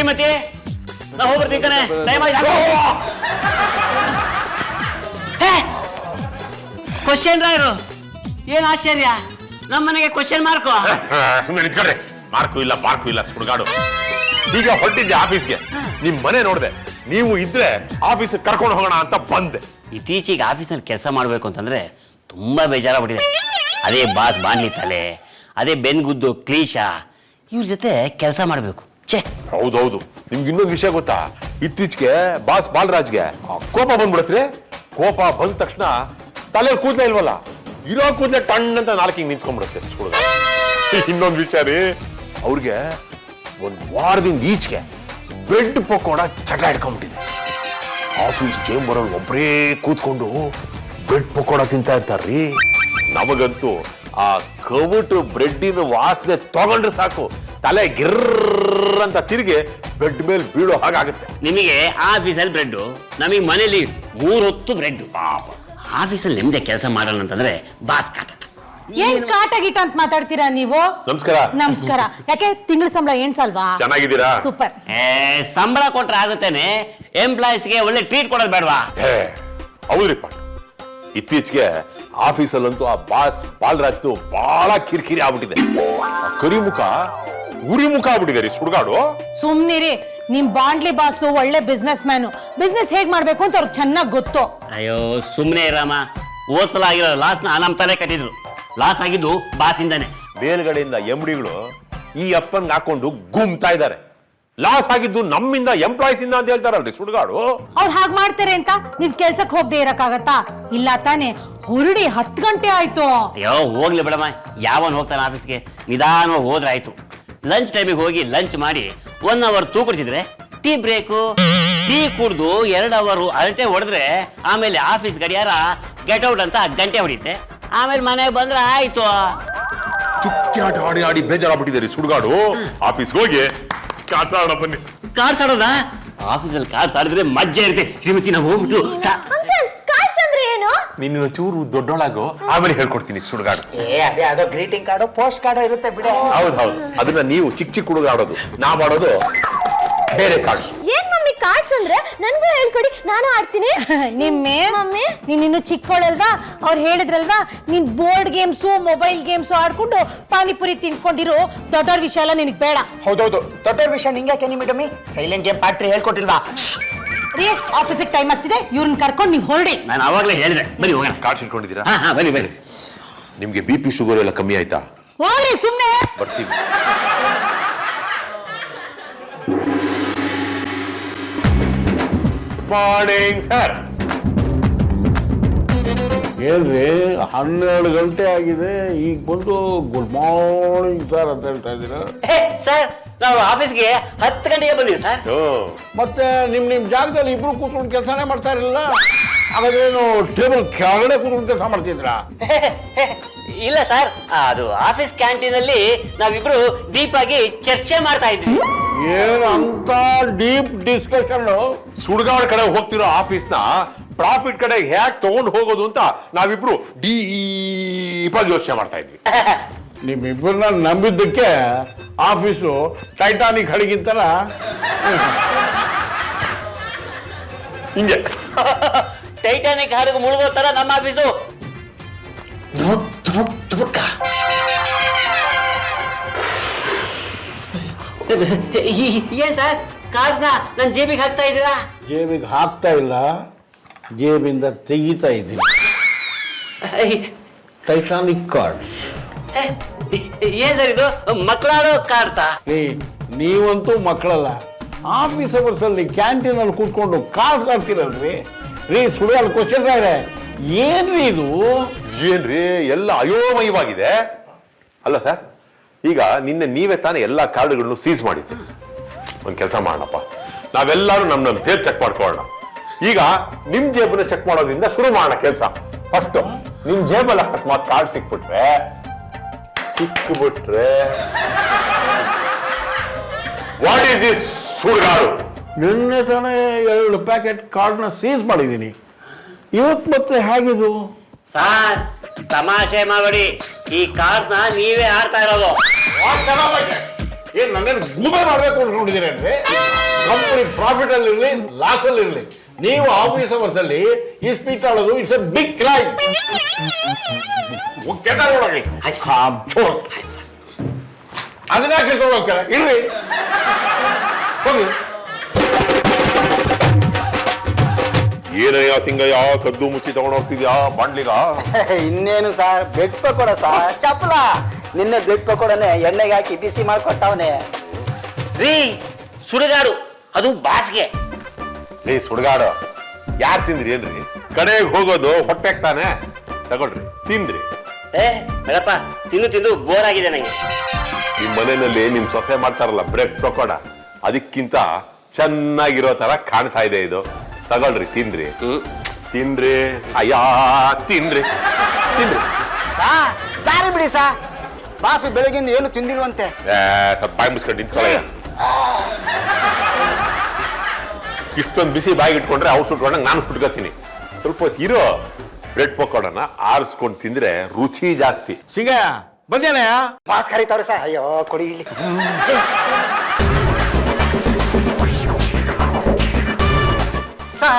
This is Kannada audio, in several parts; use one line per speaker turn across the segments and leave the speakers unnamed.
ಶ್ರೀಮತಿ ನಾ ಹೋಗ್ಬರ್ತೀನಿ ಕಣೆ, ಟೈಮ್ ಆಯ್ತು. ಕ್ವಶನ್ ರಾಯರು ಏನ್ ಆಶ್ಚರ್ಯ, ನಮ್ಮನೆಗೆ ಕ್ವಶನ್ ಮಾರ್ಕು.
ಸುಮ್ಮನೆ ನಿಂತ್ಕೊಳ್ರಿ. ಮಾರ್ಕು ಇಲ್ಲ ಪಾರ್ಕು ಇಲ್ಲ ಸುಡ್ಗಾಡು. ಈಗ ಹೊರಟಿದ್ದೆ ಆಫೀಸ್ಗೆ, ನಿಮ್ ಮನೆ ನೋಡ್ದೆ, ನೀವು ಇದ್ರೆ ಆಫೀಸ್ ಕರ್ಕೊಂಡು ಹೋಗೋಣ ಅಂತ ಬಂದೆ.
ಇತ್ತೀಚೆಗೆ ಆಫೀಸಲ್ಲಿ ಕೆಲಸ ಮಾಡ್ಬೇಕು ಅಂತಂದ್ರೆ ತುಂಬಾ ಬೇಜಾರಾಗ್ಬಿಟ್ಟಿದೆ. ಅದೇ ಬಾಸ್ ಬಾನ್ಲಿ ತಲೆ, ಅದೇ ಬೆನ್ಗುದ್ದು ಕ್ಲೀಶಾ, ಇವ್ರ ಜೊತೆ ಕೆಲಸ ಮಾಡ್ಬೇಕು. ಛೇ,
ಹೌದೌದು. ನಿಮ್ಗೆ ಇನ್ನೊಂದು ವಿಷಯ ಗೊತ್ತಾ? ಇತ್ತೀಚೆಗೆ ಬಾಸ್ ಬಾಲರಾಜ್ಗೆ ಕೋಪ ಬಂದ್ಬಿಡತ್ರಿ. ಕೋಪ ಬಂದ ತಕ್ಷಣ ತಲೆ ಕೂದಲೇ ಇಲ್ವಲ್ಲ, ಇರೋ ಕೂದಲೇ ಟಣ್ಣ ಅಂತ ನಾಲ್ಕಿಂಗ್ ನಿಂತ್ಕೊಂಡ್ಬಿಡುತ್ತೆ. ಇನ್ನೊಂದು ವಿಚಾರ ರೀ, ಅವ್ರಿಗೆ ಒಂದ್ ವಾರದಿಂದ ಈಚೆಗೆ ಬ್ರೆಡ್ ಪಕೋಡ ಚಟ ಹಿಡ್ಕೊಂಡ್ಬಿಟ್ಟಿದೆ. ಆಫೀಸ್ ಚೇಂಬರ್ ಅಲ್ಲಿ ಒಬ್ಬರೇ ಕೂತ್ಕೊಂಡು ಬ್ರೆಡ್ ಪಕೋಡ ತಿಂತಾ ಇರ್ತಾರ್ರಿ. ನಮಗಂತೂ ಆ ಕವಟು ಬ್ರೆಡ್ಡಿನ ವಾಸನೆ ತಗೊಂಡ್ರೆ ಸಾಕು, ತಲೆ ಗಿರ್ರ ಅಂತ ತಿರುಗಿ ಬೆಡ್ ಮೇಲೆ ಬೀಳೋ ಹಾಗಾಗುತ್ತೆ.
ನಿಮಗೆ ಆಫೀಸಲ್ಲಿ ಬ್ರೆಡ್, ನಮಗೆ ಮನೇಲಿ 3 ಹೊತ್ತು ಬ್ರೆಡ್. ಪಾಪ ಆಫೀಸಲ್ಲಿ ನಿಮ್ದೆ ಕೆಲಸ ಮಾಡೋಣ ಅಂತಂದ್ರೆ ಬಾಸ್ ಕಾಟ.
ಏನ್ ಕಾಟ ಗೀಟ ಅಂತ ಮಾತಾಡ್ತೀರಾ ನೀವು?
ನಮಸ್ಕಾರ.
ನಮಸ್ಕಾರ. ಯಾಕೆ ತಿಂಗಳ ಸಂಬಳ ಏನ್ಸಲ್ವಾ?
ಚೆನ್ನಾಗಿದ್ದೀರಾ?
ಸೂಪರ್.
ಸಂಬಳ ಕೊಟ್ರೆ ಆಗುತ್ತೇನೆ, ಎಂಪ್ಲಾಯೀಸ್ಗೆ ಒಳ್ಳೆ ಟ್ರೀಟ್ ಕೊಡೋದು ಬೇಡವಾ?
ಹೌದ್ರಿಪ್ಪ, ಇತ್ತೀಚೆಗೆ ಆಫೀಸಲ್ಲಂತೂ ಆ ಬಾಸ್ ಬಾಲರಾಜ್ ಬಹಳ ಕಿರಿಕಿರಿ ಆಗ್ಬಿಟ್ಟಿದೆ. ಕರಿಮುಖ ಉರಿಮುಖ ಆಗ್ಬಿಟ್ಟಿದೆ ರೀ ಸುಡ್ಗಾಡು.
ಸುಮ್ನಿರಿ, ನಿಮ್ ಬಾಂಡ್ಲಿ ಬಾಸು ಒಳ್ಳೆ ಬಿಸ್ನೆಸ್ ಮ್ಯಾನು. ಬಿಸ್ನೆಸ್ ಹೇಗ್ ಮಾಡ್ಬೇಕು ಅಂತ ಅವ್ರಿಗೆ ಚೆನ್ನಾಗ್ ಗೊತ್ತು.
ಅಯ್ಯೋ ಸುಮ್ನೆ ರಾಮ, ಓದ್ಸಲ ಆಗಿರೋ ಲಾಸ್ನ ನಮ್ ತಲೆ ಕಟ್ಟಿದ್ರು. ಲಾಸ್ ಆಗಿದ್ದು ಬಾಸಿಂದಾನೆ.
ಮೇಲ್ಗಡೆಯಿಂದ ಎಂಡಿಗಳು ಈ ಅಪ್ಪನ್ ಹಾಕೊಂಡು ಗುಮ್ತಾ ಇದ್ದಾರೆ. ಲಾಸ್ ಆಗಿದ್ದು ನಮ್ಮಿಂದ, ಎಂಪ್ಲಾಯೀಸ್ ಇಂದ ಅಂತ ಹೇಳ್ತಾರಲ್ರಿ ಸುಡ್ಗಾಡು.
ಅವ್ರು ಹಾಗ್ ಮಾಡ್ತಾರೆ ಅಂತ ನೀವ್ ಕೆಲ್ಸಕ್ ಹೋಗದೆ ಇರಕ್ಕಾಗತ್ತಾ? ಇಲ್ಲ ತಾನೆ, ಹೊರಡಿ 10 ಗಂಟೆ ಆಯ್ತು.
ಅಯ್ಯೋ ಹೋಗ್ಲಿ ಬಿಡಮ್ಮ, ಯಾವನ್ ಹೋಗ್ತಾನೆ ಆಫೀಸ್ಗೆ, ನಿಧಾನವಾಗಿ ಹೋದ್ರೆ ಆಯ್ತು. ಲಂಚ್ ಟೈಮಿಗೆ ಹೋಗಿ ಲಂಚ್ ಮಾಡಿ 1 ಅವರ್ ತೂಕಡಿಸಿದ್ರೆ ಟೀ ಬ್ರೇಕು, ಟೀ ಕುಡ್ದು 2 ಅವರ್ ಅರಟೆ ಹೊಡೆದ್ರೆ ಆಮೇಲೆ ಆಫೀಸ್ ಗಡಿಯಾರ ಗೆಟ್ ಔಟ್ ಅಂತ ಗಂಟೆ ಹೊಡಿತೆ. ಆಮೇಲೆ ಮನೆಗೆ ಬಂದ್ರೆ ಆಯ್ತು.
ಚುಕ್ಕಾಟ ಆಡಿ ಆಡಿ ಬೇಜಾರಾಗ್ಬಿಟ್ಟಿದೆ ಸುಡ್ಗಾಡು. ಆಫೀಸ್ಗೆ ಹೋಗಿ ಕಾರ್ಡ್ಸ್ ಆಡೋಣ ಬನ್ನಿ.
ಕಾರ್ಡ್ಸ್ ಆಡೋದಾ? ಆಫೀಸಲ್ಲಿ ಕಾರ್ಡ್ಸ್ ಆಡಿದ್ರೆ ಮಜ್ಜೆ ಇರುತ್ತೆ. ಶ್ರೀಮತಿ ನಾವು ಹೋಗ್ಬಿಟ್ಟು
ಕಾರ್ಡ್ಸ್ ಅಂದ್ರೆ ಏನು?
ನಿನ್ನ ಚೂರು ದೊಡ್ಡೊಳಗು, ಆಮೇಲೆ ಹೇಳ್ಕೊಡ್ತೀನಿ ಸುಡ್ಗಾಡು.
ಅದೇ ಅದು ಗ್ರೀಟಿಂಗ್ ಕಾರ್ಡು, ಪೋಸ್ಟ್ ಕಾರ್ಡು ಇರುತ್ತೆ ಬಿಡ.
ಹೌದು, ಅದನ್ನ ನೀವು ಚಿಕ್ಕ ಚಿಕ್ಕ ಹುಡುಗ ಆಡೋದು, ನಾ ಮಾಡೋದು ಬೇರೆ ಕಾರ್ಡ್ಸ್.
ಏನ್ ಮಮ್ಮಿ ಕಾರ್ಡ್ಸ್ ಅಂದ್ರೆ? ನನ್ಗೂ ಹೇಳ್ಕೊಡಿ, ನಾನು ಆಡ್ತೀನಿ.
ನಿಮ್ಮೆ
ಮಮ್ಮಿ,
ನೀನಿನ್ನು ಚಿಕ್ಕವಳಲ್ವಾ? ಅವ್ರು ಹೇಳಿದ್ರಲ್ವಾ ನೀನ್ ಬೋರ್ಡ್ ಗೇಮ್ಸು ಮೊಬೈಲ್ ಗೇಮ್ಸು ಆಡ್ಕೊಂಡು ಪಾನಿಪುರಿ ತಿನ್ಕೊಂಡಿರೋ. ದೊಡ್ಡವ್ರ ವಿಷಯ ಎಲ್ಲ ನಿನಗ್ ಬೇಡ.
ಹೌದೌದು, ದೊಡ್ಡವ್ರ ವಿಷಯ ನಿಂಗೆ ಮೇಡಮಿ. ಸೈಲೆಂಟ್ ಗೇಮ್ ಪಾಟ್ರಿ ಹೇಳ್ಕೊಟ್ಟಿಲ್ವಾ?
ರೀ, ಆಫೀಸಿಗೆ ಟೈಮ್ ಆಗ್ತಿದೆ, ಇವ್ರನ್ನ ಕರ್ಕೊಂಡು ನೀವು ಹೊರಡಿ.
ನಾನು ಅವಾಗಲೇ ಹೇಳಿದೆ, ಬನ್ನಿ ಹೋಗೋಣ.
ಕಾರ್ಡ್ಸ್ ಇಟ್ಕೊಂಡಿದ್ದೀರಾ?
ಹಾ ಬನ್ನಿ ಬನ್ನಿ.
ನಿಮ್ಗೆ BP ಶುಗರ್ ಎಲ್ಲ ಕಮ್ಮಿ ಆಯ್ತಾ?
ಹೋಗ್ರಿ ಸುಮ್ನೆ.
ಬರ್ತೀವಿ. Morning sir.
ಏನ್ರಿ 12 ಗಂಟೆ ಆಗಿದೆ, ಈಗ ಬಂದು ಗುಡ್ ಮಾರ್ನಿಂಗ್ ಸರ್ ಅಂತ ಹೇಳ್ತಾ ಇದ್ದೀರಾ?
ಸರ್ ನಾವು ಆಫೀಸ್ಗೆ 10 ಗಂಟೆಗೆ ಬಂದಿವಿ ಸರ್.
ಮತ್ತೆ ನಿಮ್ ಜಾಗದಲ್ಲಿ ಇಬ್ರು ಕೂತ್ಕೊಂಡು ಕೆಲಸನೇ ಮಾಡ್ತಾ ಇರಲಿಲ್ಲ? ಹಾಗಾದ್ರೇನು ಟೇಬಲ್ ಕೆಳಗಡೆ ಕೂತ್ಕೊಂಡು ಕೆಲಸ ಮಾಡ್ತಿದ್ರಾ?
ಇಲ್ಲ ಸರ್, ಅದು ಆಫೀಸ್ ಕ್ಯಾಂಟೀನ್ ಅಲ್ಲಿ ನಾವಿಬ್ರು ಡೀಪ್ ಆಗಿ ಚರ್ಚೆ ಮಾಡ್ತಾ ಇದ್ವಿ.
ಏನು ಅಂತ ಡೀಪ್ ಡಿಸ್ಕಷನ್?
ಸುಡ್ಗಾಡ್ ಕಡೆ ಹೋಗ್ತಿರೋ ಆಫೀಸ್ನ ಪ್ರಾಫಿಟ್ ಕಡೆ ಹ್ಯಾಕ್ ತಗೊಂಡು ಹೋಗೋದು ಅಂತ ನಾವಿಬ್ರು ಡೀಪ್ ಆಗಿ ಯೋಚನೆ ಮಾಡ್ತಾ ಇದ್ವಿ.
ನಿಮ್ಮಿಬ್ಬರನ್ನ ನಂಬಿದ್ದಕ್ಕೆ ಆಫೀಸು ಟೈಟಾನಿಕ್ ಹಡಗಿಂತಲ್ಲ
ಹಿಂಗೆ
ಟೈಟಾನಿಕ್ ಹಡಗು ಮುಳುಗೋ ತರ ನಮ್ಮ ಆಫೀಸು. ಏನ್ ಸರ್, ಕಾರ್ಡ್ನ ನನ್ನ ಜೇಬಿಗೆ ಹಾಕ್ತಾ ಇದ್ದೀರಾ?
ಜೇಬಿಗೆ ಹಾಕ್ತಾ ಇಲ್ಲ, ಜೇಬಿಂದ ತೆಗಿತಾ ಇದ್ದೀನಿ. Titanic card.
ಏನ್ ಸರ್ ಇದು, ಮಕ್ಕಳಾಡೋ ಕಾರ್ಡ್ತಾ?
ನೀವಂತೂ ಮಕ್ಕಳಲ್ಲ. ಆಫೀಸ್ ಅವರ್ಸ್ ಅಲ್ಲಿ ಕ್ಯಾಂಟೀನ್ ಅಲ್ಲಿ ಕೂತ್ಕೊಂಡು ಕಾರ್ಡ್ ಆಡ್ತಿರಲ್ರಿ ರೀ. ಸುಳ್ಳು ಕ್ವಶನ್ ಇದೆ, ಏನ್ರಿ ಇದು?
ಏನ್ರಿ ಎಲ್ಲ ಅಯೋಮಯವಾಗಿದೆ ಅಲ್ಲ ಸರ್? ಈಗ ನಿನ್ನೆ ನೀವೇ ತಾನೇ ಎಲ್ಲಾ ಕಾರ್ಡ್ಗಳನ್ನು ಸೀಸ್ ಮಾಡಿದ್ವಿ. ಒಂದ್ ಕೆಲಸ ಮಾಡೋಣಪ್ಪ, ನಾವೆಲ್ಲರೂ ನಮ್ ಜೇಬ್ ಚೆಕ್ ಮಾಡ್ಕೊಳ್ಳೋಣ. ಈಗ ನಿಮ್ ಜೇಬನ್ನ ಚೆಕ್ ಮಾಡೋದ್ರಿಂದ ಶುರು ಮಾಡೋಣ ಕೆಲಸ. ಫಸ್ಟ್ ನಿಮ್ ಜೇಬಲ್ಲಿ ಅಕಸ್ಮಾತ್ ಕಾರ್ಡ್ ಸಿಕ್ಬಿಟ್ರೆ ವಾಟ್ ಈಸ್ ದಿಸ್ ಸುಡ್ಗಾಡು?
ನಿನ್ನೆ ತಾನೇ 2 ಪ್ಯಾಕೆಟ್ ಕಾರ್ಡ್ನ ಸೀಸ್ ಮಾಡಿದ್ದೀನಿ. ಇವತ್ತು ಮತ್ತೆ ಹೇಗಿದು?
ಸರ್ ತಮಾಷೆ ಮಾಡಬೇಡಿ, ಈ ಕಾರ್ಡ್ನ ನೀವೇ ಆಡ್ತಾ ಇರೋದು.
ಏನ್ ನನ್ನೇನು ಗೂಬೆ ಮಾಡ್ಬೇಕು ಅನ್ಕೊಂಡಿದ್ದೀರೇನ್ರಿ? ಕಂಪನಿ ಪ್ರಾಫಿಟ್ ಅಲ್ಲಿ ಇರ್ಲಿ ಲಾಸ್ ಅಲ್ಲಿ ಇರ್ಲಿ, ನೀವು ಆಫೀಸ್ ಅವರ್ಸ್ ಅಲ್ಲಿ ಈ ಸ್ಪೀಚ್ ಆಡೋದು ಇಟ್ಸ್ ಎ ಬಿಗ್ ಕ್ರೈಮ್. ನೋಡಲಿ ಅದನ್ನ ಕಿತ್ಕೊಂಡು ಹೋಗ್ತಾರೆ ಇರ್ರಿ ಹೋಗಿ.
ಏನಯ್ಯ ಸಿಂಗಯ್ಯ ಕದ್ದು ಮುಚ್ಚಿ ತಗೊಂಡು ಹೋಗ್ತಿದ್ಯಾ ಬಾಂಡ್ಲಿಗ?
ಇನ್ನೇನು ಸರ್, ಬ್ರೆಡ್ ಪಕೋಡ ಸರ್. ಚಪ್ಪಲ ನಿನ್ನೆ ಬ್ರೆಡ್ ಪಕೋಡನೆ ಎಣ್ಣೆಗೆ ಹಾಕಿ ಬಿಸಿ ಮಾಡ್ಕೊಟ್ಟವನೆ.
ರೀ ಸುಡುಗಾಡು, ಅದು ಬಾಸ್ಗೆ.
ಏ ಸುಡ್ಗಾಡು ಯಾರು ತಿಂದ್ರಿ ಏನ್ರಿ? ಕಡೆಗೆ ಹೋಗೋದು ಹೊಟ್ಟೆಗೆ ತಾನೆ, ತಗೊಳ್ರಿ ತಿನ್ರಿ.
ಏ ಬೇಡಪ್ಪ, ತಿಂದು ತಿಂದು ಬೋರ್ ಆಗಿದೆ ನಂಗೆ.
ನಿಮ್ ಮನೆಯಲ್ಲಿ ನಿಮ್ ಸೊಸೆ ಮಾಡ್ತಾರಲ್ಲ ಬ್ರೆಡ್ ಪಕೋಡ, ಅದಕ್ಕಿಂತ ಚೆನ್ನಾಗಿರೋ ತರ ಕಾಣ್ತಾ ಇದೆ ಇದು. ತಗೊಳ್ರಿ ತಿನ್ರಿ ತಿನ್ರಿ, ಅಯ್ಯಾ ತಿನ್ರಿ ತಿನ್ರಿ.
ಸಾ ದಾರಿ ಬಿಡಿ ಸಾ, ಬಾಸು ಬೆಳಗಿಂದ ಏನು ತಿಂದಿಲ್ವಂತೆ.
ಸ್ವಲ್ಪ ಬಾಯಿ ಮುಚ್ಕೊಂಡು ನಿಂತ್ಕೊಳ್ಳಯ್ಯ. ಇಷ್ಟೊಂದು ಬಿಸಿ ಬಾಯಿಗೆ ಇಟ್ಕೊಂಡ್ರೆ ಅವ್ರು ಸುಟ್ಕೊಂಡಂಗೆ ನಾನು ಸುಟ್ಕೋತೀನಿ. ಸ್ವಲ್ಪ ಹೊತ್ತು ಇರೋ ಬ್ರೆಡ್ ಪಕೋಡನ ಆರಿಸ್ಕೊಂಡು ತಿಂದ್ರೆ ರುಚಿ ಜಾಸ್ತಿ.
ಸಿಂಗಯ್ಯ ಬಂದೇನೆ.
ಬಾಸ್ ಕರೀತಾವ್ರಿ ಸಾ. ಅಯ್ಯೋ ಕೊಡಿ ಇಲ್ಲಿ. ಸಾ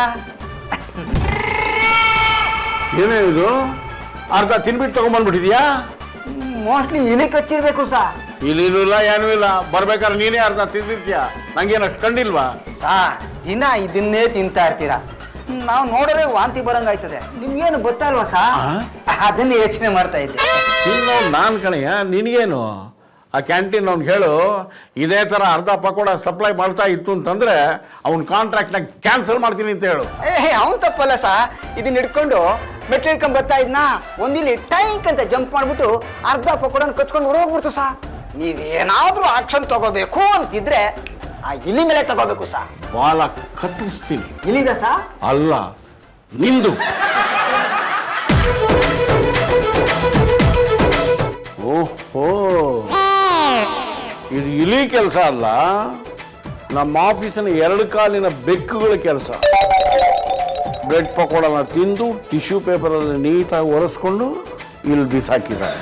ಏನೇ ಇದು, ಅರ್ಧ ತಿನ್ಬಿಟ್ಟು ತಗೊಂಡ್ಬಂದ್ಬಿಟ್ಟಿದ್ಯಾ?
ಮೋಸ್ಟ್ಲಿ ಇಲಿ ಕಚ್ಚಿರ್ಬೇಕು ಸಾ.
ಇಲ್ಲಿನೂ ಇಲ್ಲ ಏನೂ ಇಲ್ಲ, ಬರ್ಬೇಕಾದ್ರೆ ನೀನೇ ಅರ್ಧ ತಿಂದಿರ್ತೀಯ, ನಂಗೇನು ಅಷ್ಟು ಕಂಡಿಲ್ವಾ?
ಸಾ ದಿನ ಇದನ್ನೇ ತಿಂತಾ ಇರ್ತೀರಾ, ನಾವು ನೋಡಿದ್ರೆ ವಾಂತಿ ಬರಂಗಾಯ್ತದೆ. ನಿಮ್ಗೇನು ಗೊತ್ತಲ್ವಾ ಸಾ? ಅದನ್ನ ಯೋಚನೆ ಮಾಡ್ತಾ ಇದ್ದೆ.
ತಿನ್ನೋ ನಾನ್ ಕಣಯ್ಯ, ನಿನಗೇನು? ಆ ಕ್ಯಾಂಟೀನ್ ಅವ್ನಿಗೆ ಹೇಳು ಇದೇ ತರ ಅರ್ಧ ಪಕೋಡ ಸಪ್ಲೈ ಮಾಡ್ತಾ ಇತ್ತು ಅಂತಂದ್ರೆ ಅವ್ನ ಕಾಂಟ್ರಾಕ್ಟ್ನ ಕ್ಯಾನ್ಸಲ್ ಮಾಡ್ತೀನಿ ಅಂತ ಹೇಳು.
ಅವನ್ ತಪ್ಪಲ್ಲ ಸಾ, ಇದನ್ನ ಹಿಡ್ಕೊಂಡು ಮೆಟ್ಲು ಹಿಡ್ಕೊಂಡ್ ಬರ್ತಾ ಇದ್ನ, ಒಂದಿಲ್ಲಿ ಟೈಕ್ ಅಂತ ಜಂಪ್ ಮಾಡ್ಬಿಟ್ಟು ಅರ್ಧ ಪಕೋಡನ ಕಚ್ಕೊಂಡು ಹೊಡೋಗ್ಬಿಡ್ತು ಸಾ. ನೀವೇನಾದ್ರೂ ಆಕ್ಷನ್ ತಗೋಬೇಕು ಅಂತಿದ್ರೆ ಆ ಇಲಿ ಮೇಲೆ ತಗೋಬೇಕು ಸಾ.
ಬಾಲ ಕತ್ತರಿಸ್ತೀನಿ.
ಇಲಿದ ಸಾ?
ಅಲ್ಲ, ನಿಂದು. ಓಹೋ, ಇದು ಇಲಿ ಕೆಲಸ ಅಲ್ಲ, ನಮ್ಮ ಆಫೀಸಿನ 2 ಕಾಲಿನ ಬೆಕ್ಕುಗಳ ಕೆಲಸ. ಬ್ರೆಡ್ ಪಕೋಡನ ತಿಂದು ಟಿಶ್ಯೂ ಪೇಪರಲ್ಲಿ ನೀಟಾಗಿ ಒರೆಸ್ಕೊಂಡು ಇಲ್ಲಿ ಬಿಸಾಕಿದ್ದಾರೆ.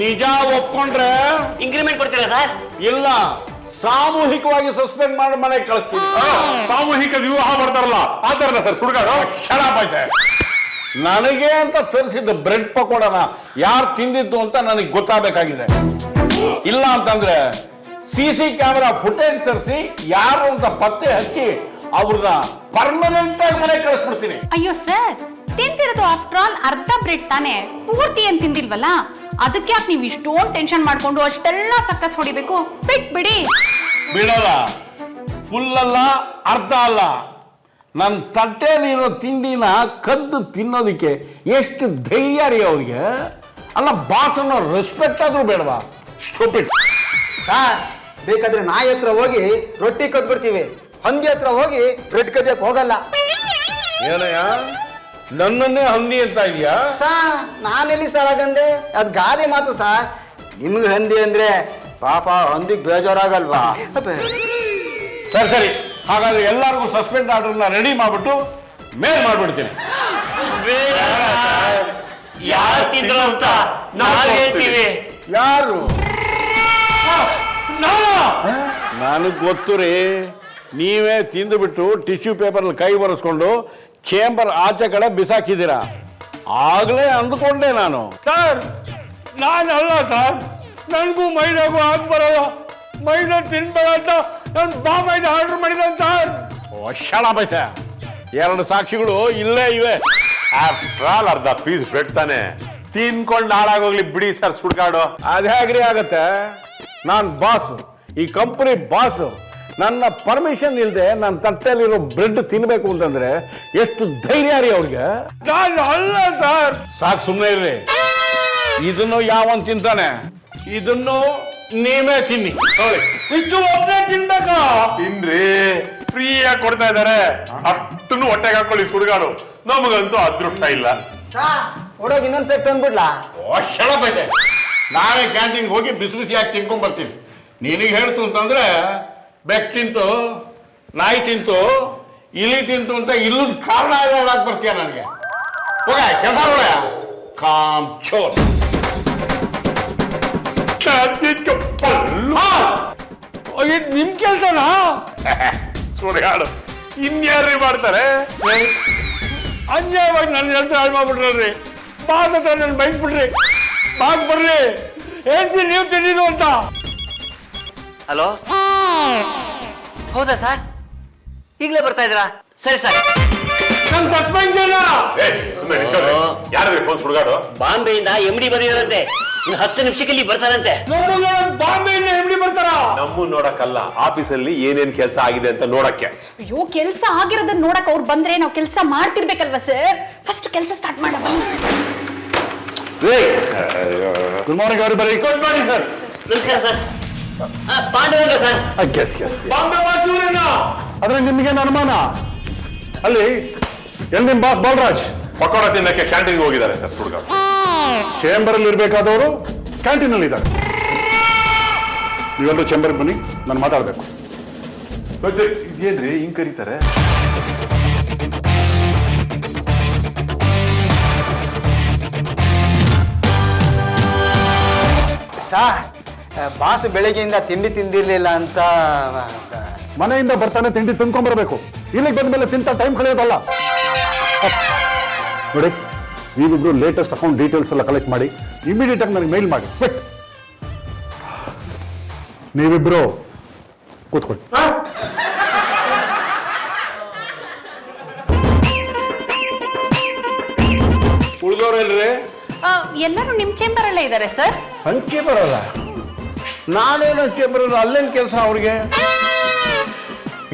ನಿಜ ಒಪ್ಕೊಂಡ್ರೆ
ಇಂಕ್ರಿಮೆಂಟ್ ಕೊಡ್ತೀರಾ ಸರ್?
ಇಲ್ಲ, ಸಾಮೂಹಿಕವಾಗಿ ಸಸ್ಪೆಂಡ್ ಮಾಡಿ ಮನೆಗೆ ಕಳಿಸ್ತೀವಿ.
ಸಾಮೂಹಿಕ ವಿವಾಹ ಮಾಡ್ತಾರಲ್ಲ ಆ ಥರನ ಸರ್ ಸುಡ್ಗಾಡು?
ಶರಾಬಾಯ್ತೆ. ನನಗೆ ಅಂತ ತರಿಸಿದ ಬ್ರೆಡ್ ಪಕೋಡನ ಯಾರು ತಿಂದಿದ್ದು ಅಂತ ನನಗೆ ಗೊತ್ತಾಗಬೇಕಾಗಿದೆ. ಇಲ್ಲ ಅಂತಂದ್ರೆ CC ಕ್ಯಾಮೆರಾ ಫುಟೇಜ್ ತರಿಸಿ ಯಾರು ಅಂತ ಪತ್ತೆ ಹಚ್ಚಿ ಅವ್ರನ್ನ ಪರ್ಮನೆಂಟ್ ಆಗಿ ಮನೆಗೆ ಕಳಿಸ್ಬಿಡ್ತೀನಿ.
ಅಯ್ಯೋ ಸರ್, ತಿಂತಿರೋದು ಆಫ್ಟರ್ ಆಲ್ ಅರ್ಧ ಬ್ರೆಡ್ ತಾನೆ, ಪೂರ್ತಿ ಏನ್ ತಿಂದಿಲ್ವಲ್ಲ, ಅದಕ್ಕೆ ಯಾಕೆ ನೀವು ಇಷ್ಟೊಂದು ಟೆನ್ಷನ್ ಮಾಡ್ಕೊಂಡು ಅಷ್ಟೆಲ್ಲ ಸಕ್ಕಸ್ ಹೊಡಿಬೇಕು? ಬಿಟ್ಬಿಡಿ.
ಬಿಡಲ್ಲ, ಫುಲ್ ಅಲ್ಲ ಅರ್ಧ ಅಲ್ಲ, ನನ್ನ ತಟ್ಟೆಯಲ್ಲಿರೋ ತಿಂಡಿನ ಕದ್ದು ತಿನ್ನೋದಕ್ಕೆ ಎಷ್ಟು ಧೈರ್ಯ ರೀ ಅವ್ರಿಗೆ. ಅಲ್ಲ, ಬಾಸ್ ಅನ್ನೋ ರೆಸ್ಪೆಕ್ಟ್ ಆದ್ರೂ ಬೇಡವಾ? ಸ್ಟೂಪಿಡ್.
ಸಾ ಬೇಕಾದ್ರೆ ನಾಯಿ ಹತ್ರ ಹೋಗಿ ರೊಟ್ಟಿ ಕದ್ಬಿಡ್ತೀವಿ, ಹಂದಿ ಹತ್ರ ಹೋಗಿ ಬ್ರೆಡ್ ಕದಿಯಕ್ ಹೋಗಲ್ಲ.
ಏನಯ್ಯ, ನನ್ನನ್ನೇ ಹಂದಿ ಅಂತ ಇದೆಯಾ?
ಸಾ ನಾನೆಲ್ಲಿ ಸರಾಗಂದೆ, ಅದ್ ಗಾದೆ ಮಾತು ಸಾ. ನಿಮ್ಗೆ ಹಂದಿ ಅಂದ್ರೆ ಪಾಪ ಹಂದಿಗ್ ಬೇಜಾರಾಗಲ್ವಾ?
ಸರಿ ಸರಿ, ಹಾಗಾದ್ರೆ ಎಲ್ಲರಿಗೂ ಸಸ್ಪೆಂಡ್ ಆರ್ಡರ್ನ ರೆಡಿ ಮಾಡ್ಬಿಟ್ಟು ಮೇಲ್ ಮಾಡ್ಬಿಡ್ತೀನಿ.
ಯಾರು ತಿಂದ್ರು ಅಂತ ನಾವು ಹೇಳ್ತೀವಿ.
ಯಾರು? ನನಗ್ ಗೊತ್ತು ರೀ, ನೀವೇ ತಿಂದುಬಿಟ್ಟು ಟಿಶ್ಯೂ ಪೇಪರ್ಲ್ಲಿ ಕೈ ಬರೆಸ್ಕೊಂಡು ಚೇಂಬರ್ ಆಚೆ ಕಡೆ ಬಿಸಾಕಿದ್ದೀರಾ. ಆಗ್ಲೇ ಅಂದ್ಕೊಂಡೆ ನಾನು. ಸರ್, ನಾನಲ್ಲ ಸರ್, ನನಗೂ ಮೈದಾಗೂ ಹಾಕಿ ಬರೋಲ್ಲ, ಮೈದಾ ತಿನ್ಬೇಡ ಅಂತ ನಾನು ಬಾಂಬೈದ ಆರ್ಡರ್ ಮಾಡಿದ್ದಾನೆ ಸರ್. ಶಣ ಬೈಸ, 2 ಸಾಕ್ಷಿಗಳು ಇಲ್ಲೇ ಇವೆ.
ಆಫ್ಟರ್ ಆಲ್ ಅರ್ಧ ಪೀಸ್ ಬ್ರೆಡ್ ತಾನೆ, ತಿನ್ಕೊಂಡು ಹಾಳಾಗೋಗ್ಲಿ ಬಿಡಿ ಸರ್ ಸುಡ್ಗಾಡು.
ಅದ್ ಹೇಗ್ರಿ ಆಗತ್ತೆ? ನಾನ್ ಬಾಸ್, ಈ ಕಂಪನಿ ಬಾಸ್. ನನ್ನ ಪರ್ಮಿಷನ್ ಇಲ್ಲದೆ ನನ್ನ ತಟ್ಟೆಯಲ್ಲಿರೋ ಬ್ರೆಡ್ ತಿನ್ಬೇಕು ಅಂತಂದ್ರೆ ಎಷ್ಟು ಧೈರ್ಯ ರೀ ಅವ್ರಿಗೆ? ನಾನು ಅಲ್ಲ ಸರ್. ಸಾಕು, ಸುಮ್ಮನೆ ಇರ್ರಿ. ಇದನ್ನು ಯಾವನ್ ತಿಂತಾನೆ, ಇದನ್ನು ನೀವೇ ತಿನ್ನಿ. ಇಷ್ಟು ಒಬ್ಬನೇ ತಿನ್ಬೇಕಾ?
ತಿನ್ರಿ, ಫ್ರೀಯಾಗಿ ಕೊಡ್ತಾ ಇದಾರೆ, ಅಷ್ಟನ್ನು ಹೊಟ್ಟೆಗೆ ಹಾಕೊಳ್ಳಿ ಸುಡ್ಗಾಡು. ನಮಗಂತೂ ಅದೃಷ್ಟ ಇಲ್ಲ.
ಸಾ ಹೊಡೋಗಿ ಇನ್ನೊಂದು ಪೆಟ್ಟು ತಂದ್ಬಿಡ್ಲಾ?
ಶಳ ಬೈತೆ. ನಾಳೆ ಕ್ಯಾಂಟೀನ್ಗೆ ಹೋಗಿ ಬಿಸಿ ಬಿಸಿಯಾಗಿ ತಿನ್ಕೊಂಡ್ ಬರ್ತೀನಿ. ನಿನಗೆ ಹೇಳ್ತು ಅಂತಂದ್ರೆ ಬೆಕ್ ತಿಂತು, ನಾಯಿ ತಿಂತು, ಇಲಿ ತಿಂತು ಅಂತ ಇಲ್ಲದ ಕಾರಣ ಹೇಳಕ್ ಬರ್ತೀಯ ನನಗೆ. ಹೋಗ ಕೆಲಸ ನೋಡ. ಕಾಮ್ ಚೋರ್. ಇದು ನಿಮ್ ಕೆಲ್ಸನಾ?
ಸುಳ್ಳು ಇನ್ಯಾರ್ರಿ ಮಾಡ್ತಾರೆ?
ಅನ್ಯಾಯವಾಗಿ ನನ್ನ ಹೆಸರು ಹಾಳು ಮಾಡ್ಬಿಟ್ರಿ. ಬಾಸ್ ಹತ್ರ ನನ್ನ ಬಯಸ್ಬಿಟ್ರಿ. ಬಾಸ್ ಬರ್ರಿ, ಹೇಳ್ತೀನಿ ನೀವು ತಿನ್ನಿದು ಅಂತ.
ಹಲೋ, ಹೌದಾ ಸರ್? ಈಗಲೇ ಬರ್ತಾ ಇದ್ದೀರಾ? ಸರಿ ಸರ್.
ನಮ್ ಸಸ್ಪೆನ್ಷನ್
ಯಾರಾದ್ರೂ ಫೋನ್ ಸುಡ್ಗಾಡು?
ಬಾಂಬೆಯಿಂದ MD ಬಂದಿದ್ದಾರಂತೆ. ಇನ್ನು 10 ನಿಮಿಷಕ್ಕೆ ಇಲ್ಲಿ ಬರ್ತಾರಂತೆ.
ಬಾಂಬೆಯಿಂದ ಎಮ್ಡಿ ಬರ್ತಾರ?
ನಮ್ಮ ನೋಡಕ್ಕಲ್ಲ, ಆಫೀಸಲ್ಲಿ ಏನೇನ್ ಕೆಲಸ ಆಗಿದೆ ಅಂತ ನೋಡಕ್ಕೆ.
ಅಯ್ಯೋ, ಕೆಲಸ ಆಗಿರೋದನ್ನ ನೋಡಕ್ ಅವ್ರು ಬಂದ್ರೆ ನಾವು ಕೆಲಸ ಮಾಡ್ತಿರ್ಬೇಕಲ್ವಾ ಸರ್? ಫಸ್ಟ್ ಕೆಲಸ ಸ್ಟಾರ್ಟ್ ಮಾಡ.
ಗುಡ್ ಮಾರ್ನಿಂಗ್ ಅವರಿಬರಿ. Good morning sir.
ನಮಸ್ಕಾರ ಸರ್. ಪಾಂಡವಂಗ ಸರ್.
ಬಾಂಬೆ ವಾಚೂರೇನಾ? ಆದ್ರೆ ನಿಮ್ಗೆ ಅನುಮಾನ? ಅಲ್ಲಿ ಎಲ್ಲಿ ನಿಮ್ ಬಾಸ್ ಬಾಲರಾಜ್
ಪಕೋಡ ತಿನ್ನಕ್ಕೆ ಕ್ಯಾಂಟೀನ್ಗೆ ಹೋಗಿದ್ದಾರೆ ಸರ್ ಸುಡ್ಗಾಡು.
ಚೇಂಬರ್ ಅಲ್ಲಿ ಇರ್ಬೇಕಾದವರು ಕ್ಯಾಂಟೀನ್ ಅಲ್ಲಿ ಇದ್ದಾರೆ. ನೀವೆಲ್ಲರೂ ಚೇಂಬರ್ಗೆ ಬನ್ನಿ, ನಾನು ಮಾತಾಡ್ಬೇಕು.
ಮತ್ತೆ ಇದೇನ್ರಿ ಹಿಂಗ್ ಕರೀತಾರೆ?
ಸಾ ಬಾಸ್ ಬೆಳಗ್ಗೆಯಿಂದ ತಿಂಡಿ ತಿಂದಿರ್ಲಿಲ್ಲ ಅಂತ
ಮನೆಯಿಂದ ಬರ್ತಾನೆ ತಿಂಡಿ ತಿನ್ಕೊಂಡ್ಬರ್ಬೇಕು. ಇಲ್ಲಿಗೆ ಬಂದ್ಮೇಲೆ ತಿಂತ ಟೈಮ್ ಕಳೆಯೋದಲ್ಲ. ನೋಡಿ, ನೀವಿಬ್ರು ಲೇಟೆಸ್ಟ್ ಅಕೌಂಟ್ ಡೀಟೇಲ್ಸ್ ಎಲ್ಲ ಕಲೆಕ್ಟ್ ಮಾಡಿ ಇಮಿಡಿಯೇಟ್ ಆಗಿ ನನಗೆ ಮೇಲ್ ಮಾಡಿ. ಕ್ವಿಕ್. ನೀವಿಬ್ರು ಕೂತ್ಕೊಳ್ಳಿ. ಉಳಿದವ್ರಲ್ರಿ?
ಎಲ್ಲರೂ ನಿಮ್ ಚೇಂಬರ್ ಅಲ್ಲೇ ಇದ್ದಾರೆ ಸರ್.
ಅಂಕೆ ಬರಲ್ಲ. ನಾನೇನು ಚೇಂಬರ್ ಅಲ್ಲೇನು ಕೆಲಸ ಅವ್ರಿಗೆ?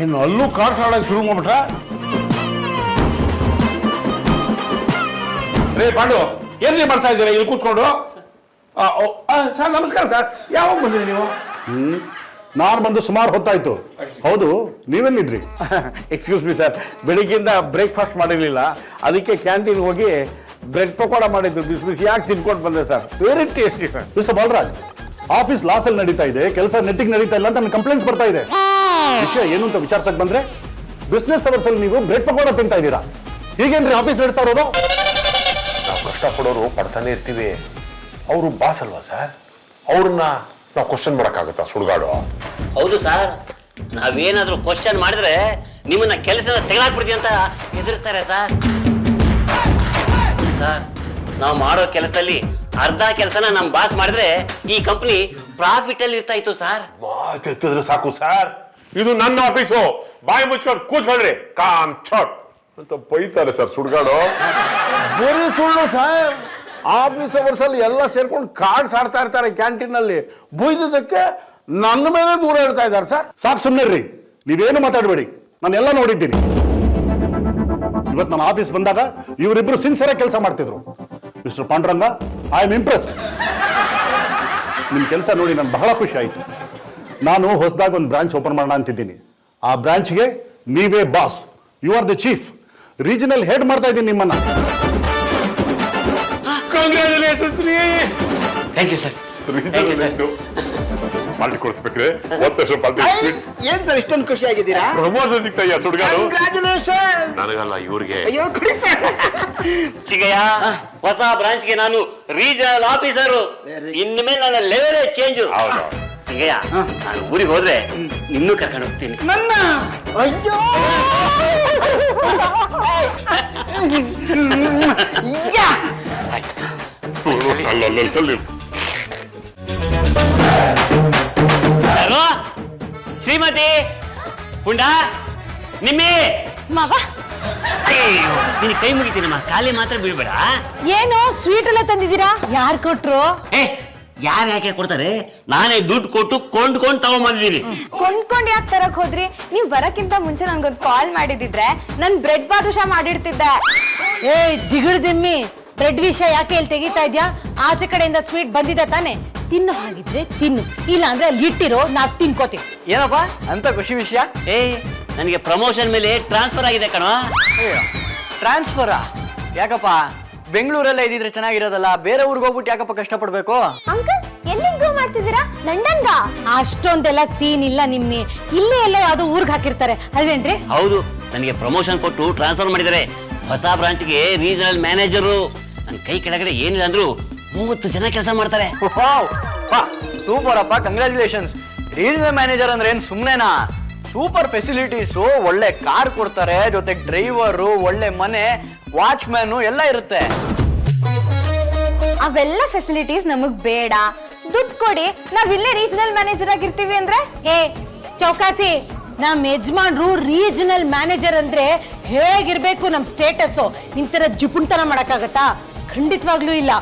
ಇನ್ನು ಅಲ್ಲೂ ಕಾರ್ಡ್ಸ್ ಆಡೋಕೆ ಶುರು ಮಾಡ್ಬಿಟ್ರ? ರೇ ಪಾಂಡು, ಏನ್ ಮಾಡ್ತಾ ಇದ್ದೀರಾ ಇಲ್ಲಿ ಕೂತ್ಕೊಂಡು? ಸರ್ ನಮಸ್ಕಾರ ಸರ್. ಯಾವಾಗ ಬಂದ್ರಿ ನೀವು? ನಾನು ಬಂದು ಸುಮಾರು ಹೊತ್ತಾಯ್ತು. ಹೌದು, ನೀವೆಲ್ಲಿದ್ರಿ? ಎಕ್ಸ್ಕ್ಯೂಸ್ ಮಿ ಸರ್, ಬೆಳಿಗ್ಗೆಯಿಂದ ಬ್ರೇಕ್ಫಾಸ್ಟ್ ಮಾಡಿರ್ಲಿಲ್ಲ, ಅದಕ್ಕೆ ಕ್ಯಾಂಟೀನ್ ಹೋಗಿ ಬ್ರೆಡ್ ಪಕೋಡ ಮಾಡಿದ್ರು, ಬಿಸಿ ಬಿಸಿ ಯಾಕೆ ತಿನ್ಕೊಂಡು ಬಂದೆ sir. Very tasty sir. Mister Balraj, office ಲಾಸ್ ಅಲ್ಲಿ ನಡೀತಾ ಇದೆ, ಕೆಲಸ ನೆಟ್ಟಿಗೆ ನಡೀತಾ ಇಲ್ಲ ಅಂತ ನನ್ನ ಕಂಪ್ಲೇಂಟ್ಸ್ ಬರ್ತಾ ಇದೆ. ವಿಷಯ ಏನು ಅಂತ ವಿಚಾರಿಸಕ್ ಬಂದ್ರೆ ಬಿಸ್ನೆಸ್ ಅವರ್ಸ್ ಅಲ್ಲಿ ನೀವು ಬ್ರೆಡ್ ಪಕೋಡ ತಿಂತಾ ಇದ್ದೀರಾ. ಹೀಗೇನ್ರಿ ಆಫೀಸ್ ನಡೀತಾ ಇರೋದು?
ನಾವು ಕಷ್ಟಪಡೋರು ಪಡ್ತಾನೆ ಇರ್ತೀವಿ. ಅವರು ಬಾಸ್ ಅಲ್ವಾ ಸರ್? ಅವ್ರನ್ನ ನಾವು ಕ್ವಶನ್ ಮಾಡಕ್ಕಾಗತ್ತಾ ಸುಡ್ಗಾಡು?
ಹೌದು ಸರ್, ನಾವೇನಾದ್ರೂ ಕ್ವಶನ್ ಮಾಡಿದ್ರೆ ನಿಮ್ಮನ್ನ ಕೆಲಸದ ತೆಗೆದಾಕ್ಬಿಡ್ತೀವಿ ಅಂತ ಹೆದರ್ತಾರೆ ಸರ್. ಸರ್, ನಾವು ಮಾಡೋ ಕೆಲಸದಲ್ಲಿ ಅರ್ಧ ಕೆಲಸನ ನಮ್ ಬಾಸ್ ಮಾಡಿದ್ರೆ ಈ ಕಂಪನಿ ಪ್ರಾಫಿಟ್ ಅಲ್ಲಿ ಇರ್ತಾ ಇತ್ತು ಸರ್.
ಮಾತೆತ್ತಿದ್ರೆ ಸಾಕು ಸರ್. ಇದು ನನ್ನ ಆಫೀಸು, ಬಾಯಿ ಮುಚ್ಕೊಂಡು ಕೂತ್ಕೊಳ್ರಿ, ಕಾಮ್ ಚಾಟ್ ಅಂತ ಬೈತಾರೆ ಸರ್ ಸುಡ್ಗಾಡು.
ಬರೀ ಸುಳ್ಳು ಸರ್. ಆಫೀಸ್ ಅವರ್ಸ್ ಅಲ್ಲಿ ಎಲ್ಲ ಸೇರ್ಕೊಂಡು ಕಾರ್ಡ್ಸ್ ಆಡ್ತಾ ಇರ್ತಾರೆ ಕ್ಯಾಂಟೀನ್ ಅಲ್ಲಿ. ಬೈದಕ್ಕೆ ನನ್ನ ಮೇಲೆ ದೂರ ಇಡ್ತಾ ಇದ್ದಾರೆ ಸರ್. ಸಾಕು ಸುಮ್ಮನೆ ರೀ, ನೀವೇನು ಮಾತಾಡಬೇಡಿ, ನಾನೆಲ್ಲ ನೋಡಿದ್ದೀನಿ. ಇವತ್ತು ನನ್ನ ಆಫೀಸ್ ಬಂದಾಗ ಇವರಿಬ್ರು ಸಿನ್ಸಿಯರ್ ಆಗಿ ಕೆಲಸ ಮಾಡ್ತಿದ್ರು. Mister Panduranga, I am impressed. ನಿಮ್ಮ ಕೆಲಸ ನೋಡಿ ನಾನು ಬಹಳ ಖುಷಿ ಆಯಿತು. ನಾನು ಹೊಸದಾಗಿ ಒಂದು ಬ್ರಾಂಚ್ ಓಪನ್ ಮಾಡೋಣ ಅಂತಿದ್ದೀನಿ. ಆ ಬ್ರಾಂಚ್ಗೆ ನೀವೇ boss, you are the chief. Regional head ಮಾಡ್ತಾ ಇದ್ದೀನಿ ನಿಮ್ಮನ್ನ. ಕಂಗ್ರ್ಯಾಚುಲೇಷನ್ಸ್ ರೀ.
Thank you sir. Thank you sir.
Party ಕೊಡಿಸ್ಬೇಕ್ರೆ, ಒತ್ತಷ್ಟು ಪಾರ್ಟಿ.
ಏನ್ ಸರ್ ಇಷ್ಟೊಂದು ಖುಷಿ ಆಗಿದ್ದೀರಾ?
ಪ್ರಮೋಷನ್ ಸಿಗ್ತಾ ಸುಡ್ಗಾಡು?
ಕಂಗ್ರ್ಯಾಚುಲೇಷನ್.
ನನಗಲ್ಲ, ಇವ್ರಿಗೆ.
ಅಯ್ಯೋ ಕೊಡಿ ಸರ್.
ಸಿಗಯ್ಯ, ಹೊಸ ಬ್ರಾಂಚ್ಗೆ ನಾನು ರೀಜನಲ್ ಆಫೀಸರು. ಇನ್ಮೇಲೆ ನನ್ನ ಲೆವೆಲೇ ಚೇಂಜ್.
ಹೌದು.
ಸಿಗಯ್ಯ, ನಾನು ಊರಿಗೆ ಹೋದ್ರೆ ನಿನ್ನೂ ಕರ್ಕೊಂಡು ಹೋಗ್ತೀನಿ.
ನನ್ನ ಅಯ್ಯೋ ಯಾ.
ಯಾರು? ಶ್ರೀಮತಿ ಪುಂಡ ನಿಮ್ಮಿ
ಮಗ,
ಅಯ್ಯೋ, ನಿನ್ ಕೈ ಮುಗಿತೀನಮ್ಮ, ಖಾಲಿ ಮಾತ್ರ ಬೀಳ್ಬೇಡ.
ಏನು ಸ್ವೀಟ್ ಎಲ್ಲ ತಂದಿದ್ದೀರಾ? ಯಾರು ಕೊಟ್ರು?
ಏ, ಯಾರು ಯಾಕೆ ಕೊಡ್ತಾರೆ? ನಾನೇ ದುಡ್ಡು ಕೊಟ್ಟು ಕೊಂಡ್ಕೊಂಡು ತಗೊಂಡ್ಬಂದಿದ್ದೀನಿ.
ಕೊಂಡ್ಕೊಂಡ್ ಯಾಕೆ ತರಕ್ ಹೋದ್ರಿ? ನೀವ್ ಬರಕ್ಕಿಂತ ಮುಂಚೆ ನನ್ಗೊಂದು ಕಾಲ್ ಮಾಡಿದಿದ್ರೆ ನನ್ ಬ್ರೆಡ್ ಬಾದುಷಾ ಮಾಡಿರ್ತಿದ್ದೆ.
ಏಯ್ ದಿಗಳ್ದಿಮ್ಮಿ, ಬ್ರೆಡ್ ವಿಷಯ ಯಾಕೆ ಇಲ್ಲಿ ತೆಗಿತಾ ಇದ್ಯಾ? ಆಚೆ ಕಡೆಯಿಂದ ಸ್ವೀಟ್ ಬಂದಿದೆ ತಾನೆ, ತಿನ್ನು. ಹಾಗಿದ್ರೆ ತಿನ್ನು, ಇಲ್ಲ ಅಂದ್ರೆ ಅಲ್ಲಿ ಇಟ್ಟಿರೋ, ನಾವ್ ತಿನ್ಕೋತೀವಿ.
ಏನಪ್ಪ ಅಂತ ಖುಷಿ ವಿಷಯ?
ಏ, ನನಗೆ ಪ್ರಮೋಷನ್ ಮೇಲೆ ಟ್ರಾನ್ಸ್ಫರ್ ಆಗಿದೆ ಕಣೋ.
ಟ್ರಾನ್ಸ್ಫರ? ಯಾಕಪ್ಪ ಬೆಂಗಳೂರಲ್ಲೇ ಇದ್ದಿದ್ರೆ ಚೆನ್ನಾಗಿರೋದಲ್ಲ, ಬೇರೆ ಊರಿಗೆ ಹೋಗ್ಬಿಟ್ಟು ಯಾಕಪ್ಪ ಕಷ್ಟಪಡ್ಬೇಕು?
ಅಂಕಲ್ ಎಲ್ಲಿಗೆ ಗೋ ಮಾಡ್ತಿದ್ದೀರಾ? ಲಂಡನ್ಗ?
ಅಷ್ಟೊಂದೆಲ್ಲ ಸೀನ್ ಇಲ್ಲ ನಿಮ್ಮಿ. ಇಲ್ಲೇ ಎಲ್ಲೋ ಯಾವ್ದೋ ಊರ್ಗ್ ಹಾಕಿರ್ತಾರೆ ಅಲ್ವೇನ್ರಿ?
ಹೌದು, ನನಗೆ ಪ್ರಮೋಷನ್ ಕೊಟ್ಟು ಟ್ರಾನ್ಸ್ಫರ್ ಮಾಡಿದ್ದಾರೆ. ಹೊಸ ಬ್ರಾಂಚ್ಗೆ ರೀಜನಲ್ ಮ್ಯಾನೇಜರು. ನನ್ನ ಕೈ ಕೆಳಗಡೆ ಏನಿಲ್ಲ ಅಂದ್ರು 30 ಜನ ಕೆಲಸ ಮಾಡ್ತಾರೆ.
ಸೂಪರ್ ಅಪ್ಪ, ಕಂಗ್ರ್ಯಾಚುಲೇಷನ್ಸ್. ರೀಜನಲ್ ಮ್ಯಾನೇಜರ್ ಅಂದ್ರೆ ಏನ್ ಸುಮ್ನೆನಾ? ಸೂಪರ್ ಫೆಸಿಲಿಟೀಸು, ಒಳ್ಳೆ ಕಾರ್ ಕೊಡ್ತಾರೆ, ಜೊತೆಗೆ ಡ್ರೈವರು, ಒಳ್ಳೆ ಮನೆ, ವಾಚ್ಮ್ಯಾನು ಎಲ್ಲ ಇರುತ್ತೆ.
ಅವೆಲ್ಲ ಫೆಸಿಲಿಟೀಸ್ ನಮಗ್ ಬೇಡ, ದುಡ್ಡು ಕೊಡಿ, ನಾವ್ ಇಲ್ಲೇ ರೀಜನಲ್ ಮ್ಯಾನೇಜರ್ ಆಗಿರ್ತೀವಿ ಅಂದ್ರೆ.
ಏ ಚೌಕಾಸಿ, ನಮ್ ಯಜಮಾನ್ರು ರೀಜನಲ್ ಮ್ಯಾನೇಜರ್ ಅಂದ್ರೆ ಹೇಗಿರ್ಬೇಕು ನಮ್ ಸ್ಟೇಟಸ್? ಇಂತರ ಜುಪುಣ್ತನ ಮಾಡಕ್ಕಾಗತ್ತಾ? ಖಂಡಿತವಾಗ್ಲೂ ಇಲ್ಲ.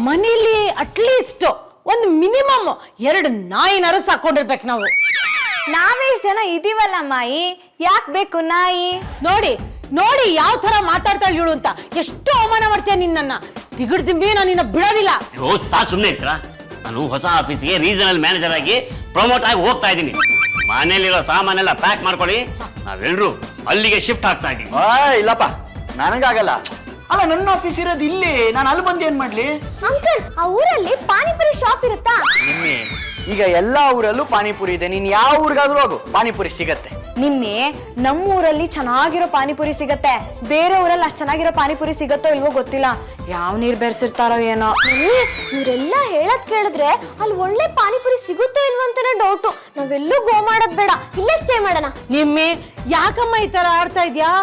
ಮನೇಲಿ ಅಟ್ಲೀಸ್ಟ್ ಒಂದು ಮಿನಿಮಮ್ 2 ನಾಯಿನಾರು ಸಾಕೊಂಡಿರ್ಬೇಕು ನಾವು.
ನಾವೆಷ್ಟ್ ಜನ ಇದೀವಲ್ಲ ಮಾಯಿ, ಯಾಕೆ ಬೇಕು ನಾಯಿ?
ನೋಡಿ ನೋಡಿ ಯಾವ ತರ ಮಾತಾಡ್ತಾಳೆ ಇವಳು ಅಂತ. ಎಷ್ಟು ಅವಮಾನ ಮಾಡ್ತೀಯ ನಿನ್ನ. ದಿಗಡ್ದಿಂಬಿ ನಾನು ನಿನ್ನ ಬಿಡೋದಿಲ್ಲ.
ಸಾಕು ಸುಮ್ಮನೆ ಇರ್ತೀರಾ? ನಾನು ಹೊಸ ಆಫೀಸ್ಗೆ ರೀಜನಲ್ ಮ್ಯಾನೇಜರ್ ಆಗಿ ಪ್ರಮೋಟ್ ಆಗಿ ಹೋಗ್ತಾ ಇದ್ದೀನಿ. ಮನೆಯಲ್ಲಿರೋ ಸಾಮಾನೆಲ್ಲ ಪ್ಯಾಕ್ ಮಾಡ್ಕೊಳ್ಳಿ, ನಾವೆಲ್ಲರೂ ಅಲ್ಲಿಗೆ ಶಿಫ್ಟ್ ಆಗ್ತಾ ಇದ್ದೀವಿ.
ಇಲ್ಲಪ್ಪ, ನನಗಾಗಲ್ಲ. ಅಲ್ಲ, ನನ್ನ ಆಫೀಸ್ ಇರೋದು ಇಲ್ಲಿ, ನಾನು ಅಲ್ಲಿ ಬಂದು ಏನ್ ಮಾಡ್ಲಿ?
ಅಂಕಲ್, ಆ ಊರಲ್ಲಿ ಪಾನಿಪುರಿ ಶಾಪ್ ಇರುತ್ತಾ?
ನಿಮ್ಮೆ ಈಗ ಎಲ್ಲಾ ಊರಲ್ಲೂ ಪಾನಿಪುರಿ ಇದೆ. ನೀನ್ ಯಾವ ಊರಿಗಾದ್ರೂ ಹೋಗು, ಪಾನಿಪುರಿ ಸಿಗತ್ತೆ.
ನಿನ್ನೆ ನಮ್ಮೂರಲ್ಲಿ ಚೆನ್ನಾಗಿರೋ ಪಾನಿಪುರಿ ಸಿಗತ್ತೆ, ಬೇರೆ ಊರಲ್ಲಿ ಅಷ್ಟ್ ಚೆನ್ನಾಗಿರೋ ಪಾನಿಪುರಿ ಸಿಗತ್ತೋ ಇಲ್ವೋ ಗೊತ್ತಿಲ್ಲ. ಯಾವ ನೀರ್ ಬೆರೆಸಿರ್ತಾರೋ ಏನೋ. ಇವರೆಲ್ಲ ಹೇಳದ್ ಕೇಳಿದ್ರೆ ಅಲ್ಲಿ ಒಳ್ಳೆ ಪಾನಿಪುರಿ ಸಿಗುತ್ತೋ ಇಲ್ವೋ ಅಂತಾನೆ ಡೌಟು. ನಾವೆಲ್ಲೂ ಗೋ ಮಾಡೋದ್ ಬೇಡ, ಇಲ್ಲೇ ಸ್ಟೇ ಮಾಡೋಣ.
ನಿಮ್ಮೆ ಯಾಕಮ್ಮ ಈ ತರ ಆಡ್ತಾ ಇದ್ಯಾ?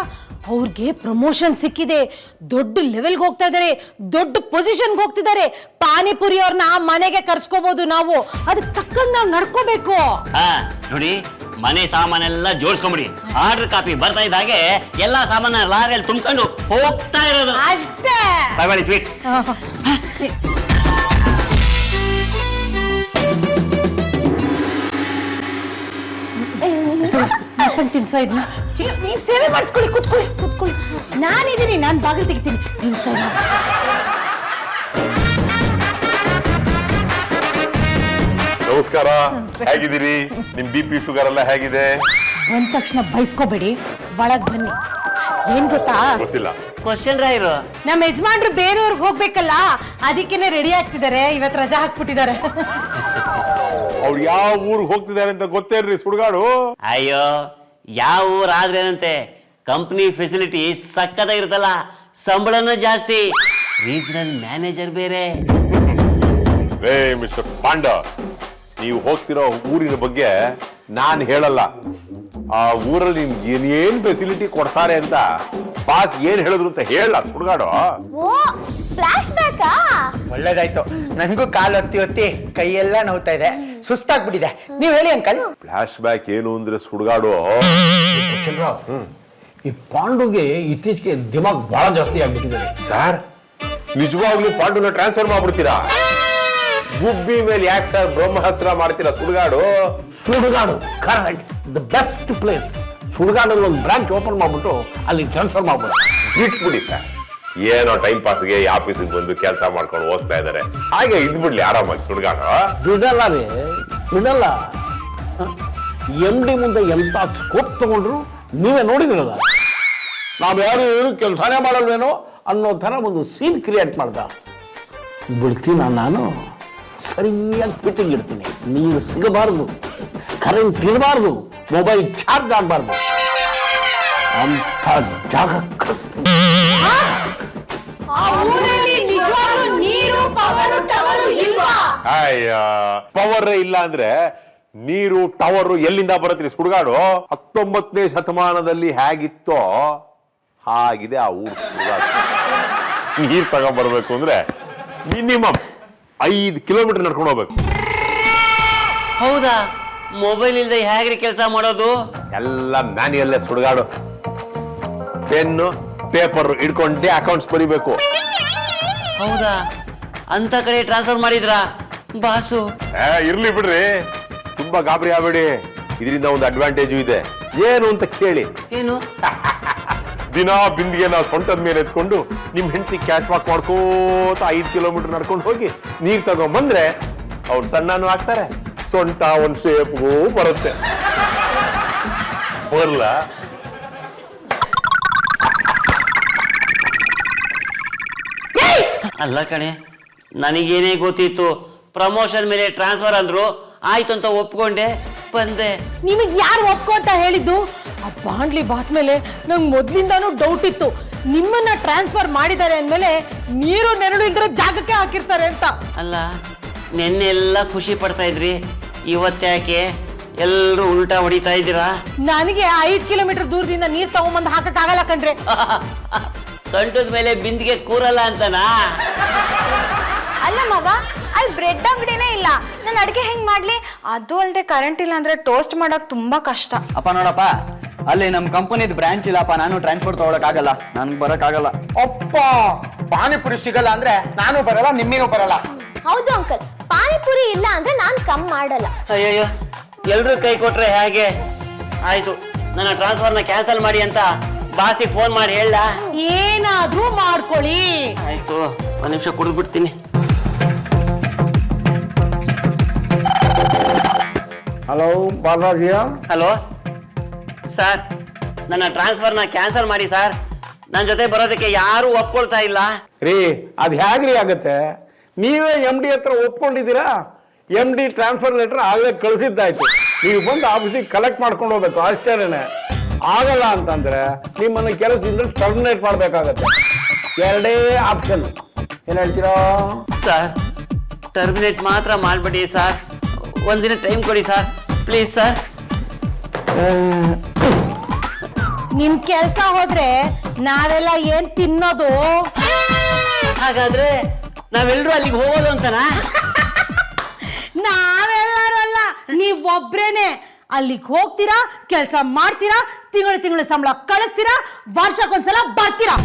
ಅವ್ರಿಗೆ ಪ್ರಮೋಷನ್ ಸಿಕ್ಕಿದೆ, ದೊಡ್ಡ ಲೆವೆಲ್ಗೆ ಹೋಗ್ತಾ ಇದಾರೆ, ದೊಡ್ಡ ಪೊಸಿಷನ್ಗೆ ಹೋಗ್ತಿದ್ದಾರೆ. ಪಾನಿಪುರಿ ಅವ್ರನ್ನ ಮನೆಗೆ ಕರ್ಸ್ಕೋಬಹುದು ನಾವು, ಅದಕ್ಕೆ ತಕ್ಕಂಗೆ ನಾವು ನಡ್ಕೋಬೇಕು.
ನೋಡಿ, ಮನೆ ಸಾಮಾನೆಲ್ಲ ಜೋಡಿಸ್ಕೊಂಬಿಡಿ. ಆರ್ಡರ್ ಕಾಪಿ ಬರ್ತಾ ಇದ್ದ ಹಾಗೆ ಎಲ್ಲಾ ಸಾಮಾನ ಲಾರಿಯಲ್ಲಿ ತುಂಬಿಕೊಂಡು ಹೋಗ್ತಾ ಇರೋದು
ಅಷ್ಟೇ.
ತಗೊಳ್ಳಿ ಸ್ವೀಟ್ಸ್.
ತಿನ್ಸೋ ಇದನ್ನ. ನೀವು ಸೇವೆ ಮಾಡಿಸ್ಕೊಳ್ಳಿ, ಕೂತ್ಕೊಳ್ಳಿ ಕೂತ್ಕೊಳ್ಳಿ. ನಾನಿದ್ದೀನಿ, ನಾನು ಬಾಗಿಲು ತೆಗಿತೀನಿ. ತಿನ್ಸ್ತಾ ಇಲ್ಲ.
ನಮಸ್ಕಾರ, ಹೇಗಿದ್ದೀರಿ? ನಿಮ್ BP ಶುಗರ್ ಎಲ್ಲ ಹೇಗಿದೆ?
ಬಂದ ತಕ್ಷಣ ಬೈಸ್ಕೋಬೇಡಿ, ಒಳಗ್ ಬನ್ನಿ. ಏನ್ ಗೊತ್ತಾ,
ಗೊತ್ತಿಲ್ಲ.
ಕ್ವಶನ್ ರಾಯರು
ನಮ್ಮ ಯಜಮಾನ್ರು ಬೇರೆಯವ್ರಿಗೆ ಹೋಗ್ಬೇಕಲ್ಲ, ಅದಕ್ಕೇನೆ ರೆಡಿ ಆಗ್ತಿದ್ದಾರೆ. ಇವತ್ತು ರಜಾ ಹಾಕ್ಬಿಟ್ಟಿದ್ದಾರೆ.
ಅವ್ರು ಯಾವ ಊರಿಗೆ ಹೋಗ್ತಿದ್ದಾರೆ ಅಂತ ಗೊತ್ತೇನ್ರಿ ಸುಡ್ಗಾಡು?
ಅಯ್ಯೋ, ಯಾವ ಊರ್ ಆದ್ರೇನಂತೆ, ಕಂಪ್ನಿ ಫೆಸಿಲಿಟಿ ಸಕ್ಕತ್ತಾಗಿರುತ್ತಲ್ಲ, ಸಂಬಳನೂ ಜಾಸ್ತಿ, ರೀಜನಲ್ ಮ್ಯಾನೇಜರ್ ಬೇರೆ.
ರೇ ಮಿಸ್ಟರ್ ಪಾಂಡ, ನೀವು ಹೋಗ್ತಿರೋ ಊರಿನ ಬಗ್ಗೆ ನಾನು ಹೇಳಲ್ಲ. ಆ ಊರಲ್ಲಿ ನಿಮ್ಗೆ ಏನ್ ಫೆಸಿಲಿಟಿ ಕೊಡ್ತಾರೆ ಅಂತ ಬಾಸ್ ಏನ್ ಹೇಳಿದ್ರು ಅಂತ ಹೇಳ ಸುಡ್ಗಾಡು.
ಓ, ಫ್ಲಾಶ್ ಬ್ಯಾಕಾ?
ಒಳ್ಳೇದಾಯ್ತು, ನನಗೂ ಕಾಲು ಒತ್ತಿ ಒತ್ತಿ ಕೈಯೆಲ್ಲ ನೋವ್ತಾ ಇದೆ, ಸುಸ್ತಾಗ್ಬಿಟ್ಟಿದೆ. ನೀವ್ ಹೇಳಿ ಅಂಕಲ್.
ಫ್ಲಾಶ್ ಬ್ಯಾಕ್ ಏನು ಅಂದ್ರೆ ಸುಡ್ಗಾಡು,
ಈ ಪಾಂಡುಗೆ ಇತ್ತೀಚೆಗೆ ದಿಮಾಗ್ ಬಹಳ ಜಾಸ್ತಿ ಆಗ್ಬಿಟ್ಟಿದೆ.
ಸರ್ ನಿಜವಾಗ್ಲೂ ಪಾಂಡುನ ಟ್ರಾನ್ಸ್ಫರ್ ಮಾಡ್ಬಿಡ್ತೀರಾ? ಗುಬ್ಬಿ ಮೇಲೆ ಯಾಕೆ ಸರ್ ಬ್ರಹ್ಮಾಸ್ತ್ರ ಮಾಡ್ತೀರಾ ಸುಡ್ಗಾಡು?
ಸುಡುಗಾಡು ಕರೆಕ್ಟ್, ದ ಬೆಸ್ಟ್ ಪ್ಲೇಸ್. ಸುಡುಗಾಡಲ್ಲಿ ಒಂದು ಬ್ರಾಂಚ್ ಓಪನ್ ಮಾಡ್ಬಿಟ್ಟು ಅಲ್ಲಿ ಟ್ರಾನ್ಸ್ಫರ್ ಮಾಡ್ಬಿಡು.
ಇಟ್ಬಿಡಿ ಸರ್, ಏನೋ ಟೈಮ್ ಪಾಸ್ಗೆ ಆಫೀಸಿಗೆ ಬಂದು ಕೆಲಸ ಮಾಡ್ಕೊಂಡು ಹೋಗ್ತಾ ಇದಾರೆ, ಹಾಗೆ ಇದ್ಬಿಡ್ಲಿ ಆರಾಮಾಗಿ ಸುಡ್ಗಾಡು.
ಬಿಡಲ್ಲ ರೀ, ಬಿಡಲ್ಲ. MD ಮುಂದೆ ಎಂತ ಸ್ಕೋಪ್ ತಗೊಂಡ್ರು ನೀವೇ ನೋಡಿದ್ರಲ್ಲ. ನಾವ್ ಯಾರು ಏನು ಕೆಲಸನೇ ಮಾಡಲ್ವೇನೋ ಅನ್ನೋ ಥರ ಒಂದು ಸೀನ್ ಕ್ರಿಯೇಟ್ ಮಾಡ್ದ. ಬಿಡ್ತೀನ ನಾನು, ಸರಿಯಾಗಿ ಫಿಟ್ಟಿಂಗ್ ಇಡ್ತೀನಿ. ನೀರು ಸಿಗಬಾರ್ದು, ಕರೆಂಟ್ ಇರಬಾರ್ದು, ಮೊಬೈಲ್ ಚಾರ್ಜ್ ಆಗಬಾರ್ದು ಅಂತ ಜಾಗ ಕಳಿಸ್ತೀನಿ.
ಅಯ್ಯ, ಪವರ್ ಇಲ್ಲ ಅಂದ್ರೆ ನೀರು ಟವರ್ ಎಲ್ಲಿಂದ ಬರತ್ರಿ ಸುಡ್ಗಾಡು? 19ನೇ ಶತಮಾನದಲ್ಲಿ ಹೇಗಿತ್ತೋ ಹಾಗಿದೆ ಆ ಊರು ಸುಡ್ಗಾಡು. ನೀರ್ ತಗೊಂಡ್ಬರ್ಬೇಕು ಅಂದ್ರೆ ಮಿನಿಮಮ್ 5 ಕಿಲೋಮೀಟರ್ ನಡ್ಕೊಂಡು ಹೋಗ್ಬೇಕು.
ಹೌದಾ? ಮೊಬೈಲ್ ಇಲ್ಲದೆ ಹೇಗ್ರಿ ಕೆಲಸ ಮಾಡೋದು?
ಎಲ್ಲ ಮ್ಯಾನ್ಯಲ್ಲೇ ಸುಡ್ಗಾಡು. ಪೆನ್ನು ಪೇಪರ್ ಹಿಡ್ಕೊಂಡೆ ಅಕೌಂಟ್ಸ್ ಬರಿಬೇಕು.
ಹೌದಾ? ಅಂತ ಕಡೆ ಟ್ರಾನ್ಸ್ಫರ್ ಮಾಡಿದ್ರಾ ಬಾಸು?
ಇರ್ಲಿ ಬಿಡ್ರಿ, ತುಂಬಾ ಗಾಬರಿ ಆಗ್ಬೇಡಿ. ಇದರಿಂದ ಒಂದು ಅಡ್ವಾಂಟೇಜು ಇದೆ. ಏನು ಅಂತ ಕೇಳಿ.
ಏನು?
ದಿನಾ ಬಿಂದಿಗೆ ನಾವು ಸೊಂಟದ ಮೇಲೆ ಎತ್ಕೊಂಡು ನಿಮ್ ಹೆಂಡತಿ ಕ್ಯಾಟ್ ವಾಕ್ ಮಾಡ್ಕೋತ 5 ಕಿಲೋಮೀಟರ್ ನಡ್ಕೊಂಡು ಹೋಗಿ ನೀರ್ ತಗೊಂಡ್ಬಂದ್ರೆ ಅವ್ರು ಸಣ್ಣನು ಆಗ್ತಾರೆ, ಸೊಂಟ ಒಂದ್ ಶೇಪ್ಗೂ ಬರುತ್ತೆ. ಬರಲ್ಲ?
ಅಲ್ಲ ಕಣೆ, ನನಗೇನೇ ಗೊತ್ತಿತ್ತು. ಪ್ರಮೋಷನ್ ಮೇಲೆ ಟ್ರಾನ್ಸ್ಫರ್ ಅಂದ್ರು, ಆಯ್ತು ಅಂತ ಒಪ್ಕೊಂಡೆ ಬಂದೆ.
ನಿಮಗೆ ಯಾರು ಒಪ್ಕೋ ಅಂತ ಹೇಳಿದ್ದು? ಆ ಬಾಂಡ್ಲಿ ಬಾಸ್ ಮೇಲೆ ನಂಗೆ ಮೊದ್ಲಿಂದಾನು ಡೌಟ್ ಇತ್ತು. ನಿಮ್ಮನ್ನ ಟ್ರಾನ್ಸ್ಫರ್ ಮಾಡಿದ್ದಾರೆ ಅಂದ್ಮೇಲೆ ನೀರು ನೆರಳು ಇಲ್ದಿರೋ ಜಾಗಕ್ಕೆ ಹಾಕಿರ್ತಾರೆ ಅಂತ.
ಅಲ್ಲ ನೆನ್ನೆಲ್ಲ ಖುಷಿ ಪಡ್ತಾ ಇದ್ರಿ, ಇವತ್ತ್ಯಾಕೆ ಎಲ್ಲರೂ ಉಲ್ಟಾ ಹೊಡಿತಾ ಇದ್ದೀರಾ?
ನನಗೆ 5 ಕಿಲೋಮೀಟರ್ ದೂರದಿಂದ ನೀರ್ ತಗೊಂಬಂದು ಹಾಕಕ್ಕಾಗಲ್ಲ ಕಣ್ರೆ.
ಸೊಂಟದ ಮೇಲೆ ಬಿಂದಿಗೆ ಕೂರಲ್ಲ ಅಂತನಾ?
ಅಲ್ಲ ಮಗ, ಅಲ್ಲಿ ಬ್ರೆಡ್ ಅಂಗಡಿನೇ ಇಲ್ಲ, ನಾನು ಅಡಿಗೆ ಹೆಂಗ್ ಮಾಡ್ಲಿ? ಅದು ಅಲ್ಲದೆ ಕರೆಂಟ್ ಇಲ್ಲ ಅಂದ್ರೆ ಟೋಸ್ಟ್ ಮಾಡಕ್ ತುಂಬಾ ಕಷ್ಟ.
ಅಪ್ಪ ನೋಡಪ್ಪ, ಅಲ್ಲಿ ನಮ್ಮ ಕಂಪನಿದ್ ಬ್ರಾಂಚ್ ಇಲ್ಲಪ್ಪ, ನಾನು ಟ್ರಾನ್ಸ್ಪೋರ್ಟ್ ತಗೊಳಕ್ ಆಗಲ್ಲ, ನನ್ಗೆ ಬರಕ್ ಆಗಲ್ಲ.
ಅಪ್ಪ ಪಾನಿಪುರಿ ಸಿಗಲ್ಲ ಅಂದ್ರೆ ನಾನು ಬರಲ್ಲ, ನಿಮ್ಮಿಗೂ ಬರಲ್ಲ.
ಹೌದು ಅಂಕಲ್, ಪಾನಿಪುರಿ ಇಲ್ಲ ಅಂದ್ರೆ ನಾನ್ ಕಮ್ ಮಾಡಲ್ಲ.
ಅಯ್ಯಯ್ಯೋ, ಎಲ್ರೂ ಕೈ ಕೊಟ್ರೆ ಹೇಗೆ? ಆಯ್ತು, ನನ್ನ ಟ್ರಾನ್ಸ್ಫರ್ನ ಕ್ಯಾನ್ಸಲ್ ಮಾಡಿ ಅಂತ ಬಾಸಿಗೆ ಫೋನ್ ಮಾಡಿ ಹೇಳ.
ಏನಾದ್ರೂ ಮಾಡ್ಕೊಳ್ಳಿ.
ಆಯ್ತು, ಒಂದ್ ನಿಮಿಷ ಕುಡಿದು ಬಿಡ್ತೀನಿ.
ಹಲೋ ಬಾಲರಾಜಿಯ.
ಹಲೋ ಸರ್, ನನ್ನ ಟ್ರಾನ್ಸ್ಫರ್ನ ಕ್ಯಾನ್ಸಲ್ ಮಾಡಿ ಸರ್. ನನ್ನ ಜೊತೆ ಬರೋದಕ್ಕೆ ಯಾರೂ ಒಪ್ಕೊಳ್ತಾ ಇಲ್ಲ.
ರೀ ಅದು ಹೇಗ್ರಿ ಆಗತ್ತೆ? ನೀವೇ MD ಹತ್ರ ಒಪ್ಕೊಂಡಿದ್ದೀರಾ? MD ಟ್ರಾನ್ಸ್ಫರ್ ಲೆಟರ್ ಆಗಲೇ ಕಳಿಸಿದ್ದಾಯ್ತು, ನೀವು ಬಂದು ಆಫೀಸಿಗೆ ಕಲೆಕ್ಟ್ ಮಾಡ್ಕೊಂಡು ಹೋಗ್ಬೇಕು ಅಷ್ಟೇನೆ. ಆಗಲ್ಲ ಅಂತಂದ್ರೆ ನಿಮ್ಮನ್ನು ಕೆಲಸದಿಂದ ಟರ್ಮಿನೇಟ್ ಮಾಡಬೇಕಾಗತ್ತೆ. ಎರಡೇ ಆಪ್ಷನ್, ಏನು ಹೇಳ್ತೀರಾ?
ಸರ್, ಟರ್ಮಿನೇಟ್ ಮಾತ್ರ ಮಾಡಬೇಡಿ ಸರ್, ಒಂದಿನ ಟೈಮ್ ಕೊಡಿ ಸರ್, ಪ್ಲೀಸ್ ಸರ್.
ನಿಮ್ ಕೆಲ್ಸ ಹೋದ್ರೆ ನಾವೆಲ್ಲ ಏನ್ ತಿನ್ನೋದು?
ಹಾಗಾದ್ರೆ ನಾವೆಲ್ಲರೂ ಅಲ್ಲಿಗೆ ಹೋಗೋದು ಅಂತನಾ?
ನಾವೆಲ್ಲರೂ ಅಲ್ಲ, ನೀವ್ ಒಬ್ರೇನೆ. ಅಲ್ಲಿಗೆ ಹೋಗ್ತೀರಾ, ಕೆಲಸ ಮಾಡ್ತೀರಾ, ತಿಂಗಳ ಸಂಬಳ ಕಳಿಸ್ತೀರಾ, ವರ್ಷಕ್ಕೊಂದ್ಸಲ ಬರ್ತೀರಾ.